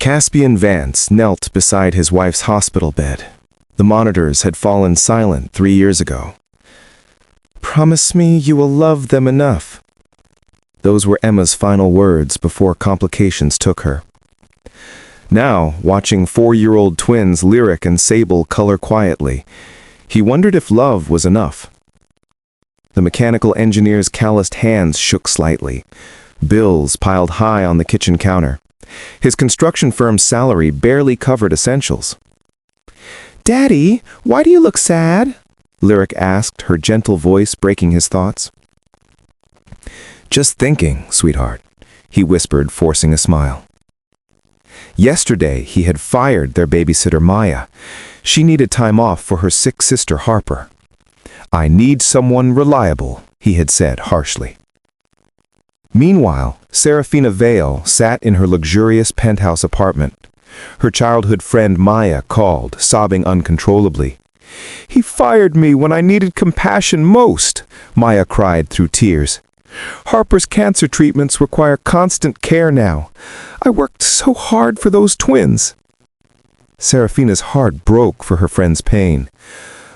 Caspian Vance knelt beside his wife's hospital bed. The monitors had fallen silent 3 years ago. "Promise me you will love them enough." Those were Emma's final words before complications took her. Now, watching 4-year-old twins Lyric and Sable color quietly, he wondered if love was enough. The mechanical engineer's calloused hands shook slightly. Bills piled high on the kitchen counter. His construction firm's salary barely covered essentials. "Daddy, why do you look sad?" Lyric asked, her gentle voice breaking his thoughts. "Just thinking, sweetheart," he whispered, forcing a smile. Yesterday, he had fired their babysitter Maya. She needed time off for her sick sister Harper. "I need someone reliable," he had said harshly. Meanwhile, Serafina Vale sat in her luxurious penthouse apartment. Her childhood friend Maya called, sobbing uncontrollably. "He fired me when I needed compassion most," Maya cried through tears. "Harper's cancer treatments require constant care now. I worked so hard for those twins." Serafina's heart broke for her friend's pain.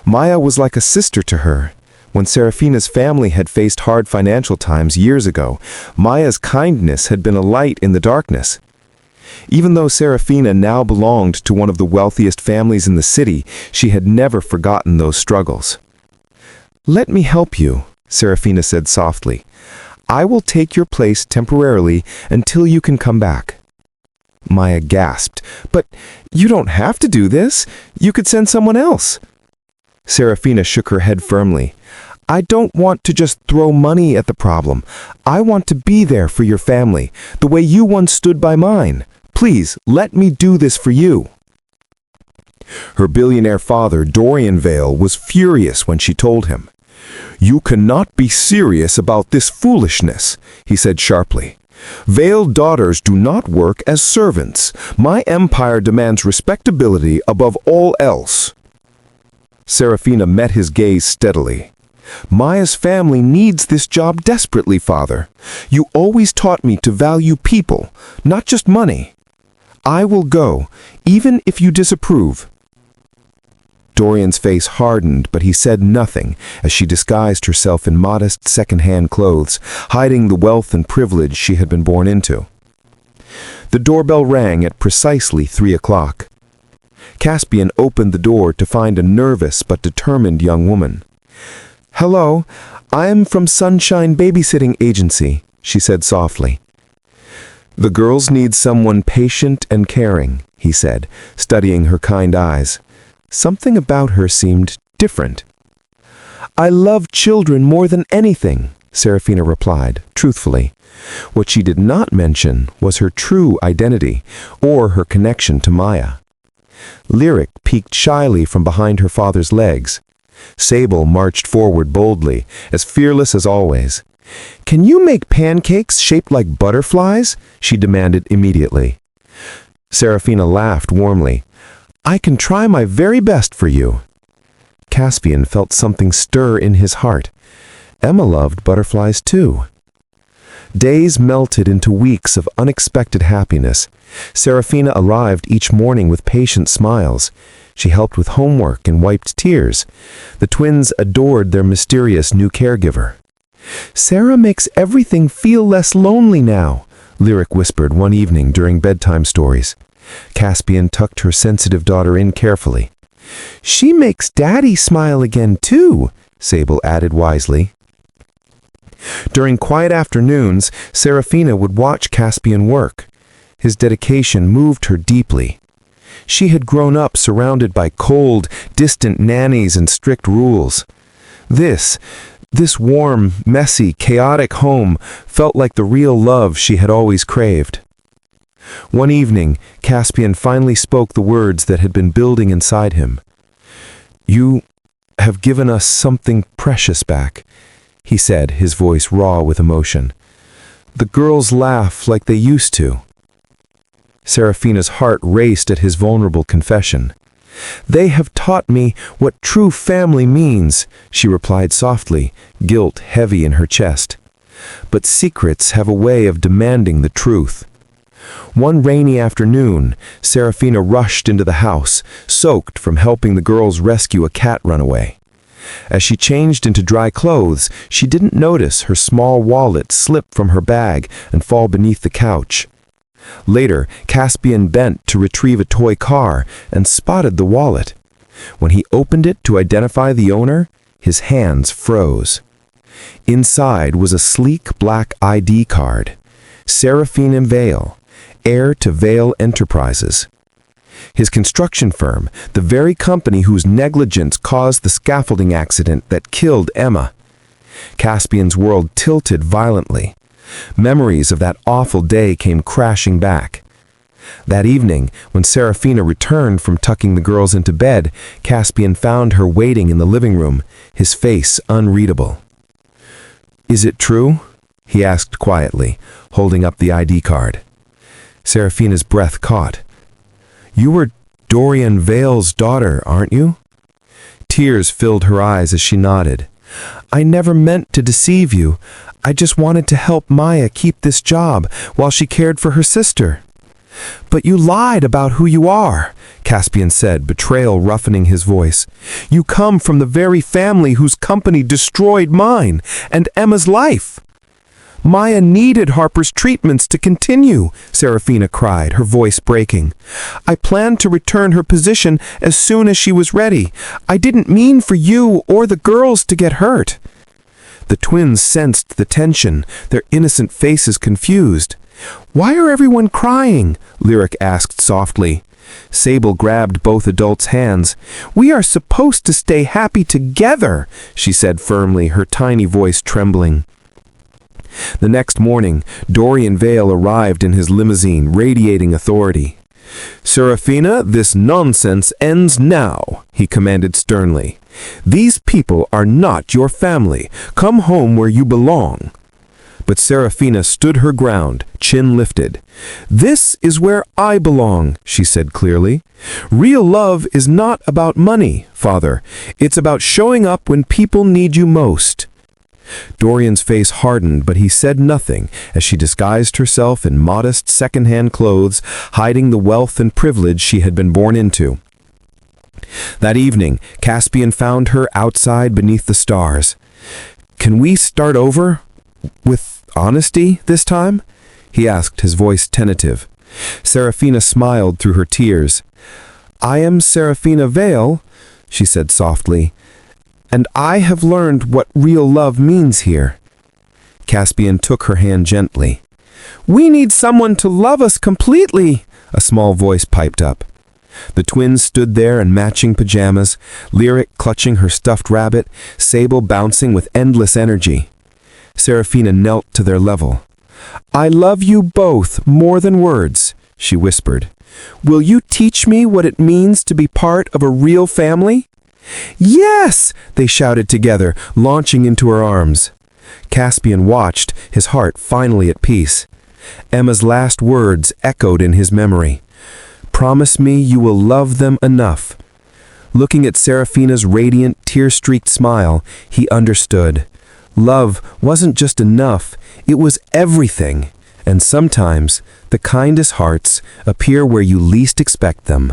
Maya was like a sister to her. When Serafina's family had faced hard financial times years ago, Maya's kindness had been a light in the darkness. Even though Serafina now belonged to one of the wealthiest families in the city, she had never forgotten those struggles. "Let me help you," Serafina said softly. "I will take your place temporarily until you can come back." Maya gasped. "But you don't have to do this. You could send someone else." Serafina shook her head firmly. "I don't want to just throw money at the problem. I want to be there for your family, the way you once stood by mine. Please, let me do this for you." Her billionaire father, Dorian Vale, was furious when she told him. "You cannot be serious about this foolishness," he said sharply. "Vale daughters do not work as servants. My empire demands respectability above all else." Serafina met his gaze steadily. "Maya's family needs this job desperately, father. You always taught me to value people, not just money. I will go, even if you disapprove." Dorian's face hardened, but he said nothing as she disguised herself in modest second-hand clothes, hiding the wealth and privilege she had been born into. The doorbell rang at precisely 3 o'clock. Caspian opened the door to find a nervous but determined young woman. "Hello, I'm from Sunshine Babysitting Agency," she said softly. "The girls need someone patient and caring," he said, studying her kind eyes. Something about her seemed different. "I love children more than anything," Serafina replied, truthfully. What she did not mention was her true identity, or her connection to Maya. Lyric peeked shyly from behind her father's legs. Sable marched forward boldly, as fearless as always. "Can you make pancakes shaped like butterflies?" she demanded immediately. Serafina laughed warmly. "I can try my very best for you." Caspian felt something stir in his heart. Emma loved butterflies too. Days melted into weeks of unexpected happiness. Serafina arrived each morning with patient smiles. She helped with homework and wiped tears. The twins adored their mysterious new caregiver. "Sarah makes everything feel less lonely now," Lyric whispered one evening during bedtime stories. Caspian tucked her sensitive daughter in carefully. "She makes Daddy smile again too," Sable added wisely. During quiet afternoons, Serafina would watch Caspian work. His dedication moved her deeply. She had grown up surrounded by cold, distant nannies and strict rules. This warm, messy, chaotic home felt like the real love she had always craved. One evening, Caspian finally spoke the words that had been building inside him. "You have given us something precious back," he said, his voice raw with emotion. "The girls laugh like they used to." Serafina's heart raced at his vulnerable confession. "They have taught me what true family means," she replied softly, guilt heavy in her chest. "But secrets have a way of demanding the truth. One rainy afternoon, Serafina rushed into the house, soaked from helping the girls rescue a cat runaway. As she changed into dry clothes, she didn't notice her small wallet slip from her bag and fall beneath the couch. Later, Caspian bent to retrieve a toy car and spotted the wallet. When he opened it to identify the owner, his hands froze. Inside was a sleek black ID card. Serafina Vale, heir to Vale Enterprises. His construction firm, the very company whose negligence caused the scaffolding accident that killed Emma. Caspian's world tilted violently. Memories of that awful day came crashing back. That evening, when Serafina returned from tucking the girls into bed, Caspian found her waiting in the living room, his face unreadable. "Is it true?" he asked quietly, holding up the ID card. Serafina's breath caught. "You were Dorian Vale's daughter, aren't you?" Tears filled her eyes as she nodded. "I never meant to deceive you. I just wanted to help Maya keep this job while she cared for her sister." "But you lied about who you are," Caspian said, betrayal roughening his voice. "You come from the very family whose company destroyed mine and Emma's life." "Maya needed Harper's treatments to continue," Serafina cried, her voice breaking. "I planned to return her position as soon as she was ready. I didn't mean for you or the girls to get hurt." The twins sensed the tension, their innocent faces confused. "Why are everyone crying?" Lyric asked softly. Sable grabbed both adults' hands. "We are supposed to stay happy together," she said firmly, her tiny voice trembling. The next morning, Dorian Vale arrived in his limousine, radiating authority. "Serafina, this nonsense ends now," he commanded sternly. "These people are not your family. Come home where you belong." But Serafina stood her ground, chin lifted. "This is where I belong," she said clearly. "Real love is not about money, Father. It's about showing up when people need you most." Dorian's face hardened, but he said nothing as she disguised herself in modest second-hand clothes, hiding the wealth and privilege she had been born into. That evening, Caspian found her outside beneath the stars. "Can we start over? With honesty this time?" he asked, his voice tentative. Serafina smiled through her tears. "I am Serafina Vale," she said softly, "and I have learned what real love means here." Caspian took her hand gently. "We need someone to love us completely," a small voice piped up. The twins stood there in matching pajamas, Lyric clutching her stuffed rabbit, Sable bouncing with endless energy. Serafina knelt to their level. "I love you both more than words," she whispered. "Will you teach me what it means to be part of a real family?" "Yes!" they shouted together, launching into her arms. Caspian watched, his heart finally at peace. Emma's last words echoed in his memory. "Promise me you will love them enough." Looking at Serafina's radiant, tear-streaked smile, he understood. Love wasn't just enough, it was everything. And sometimes, the kindest hearts appear where you least expect them.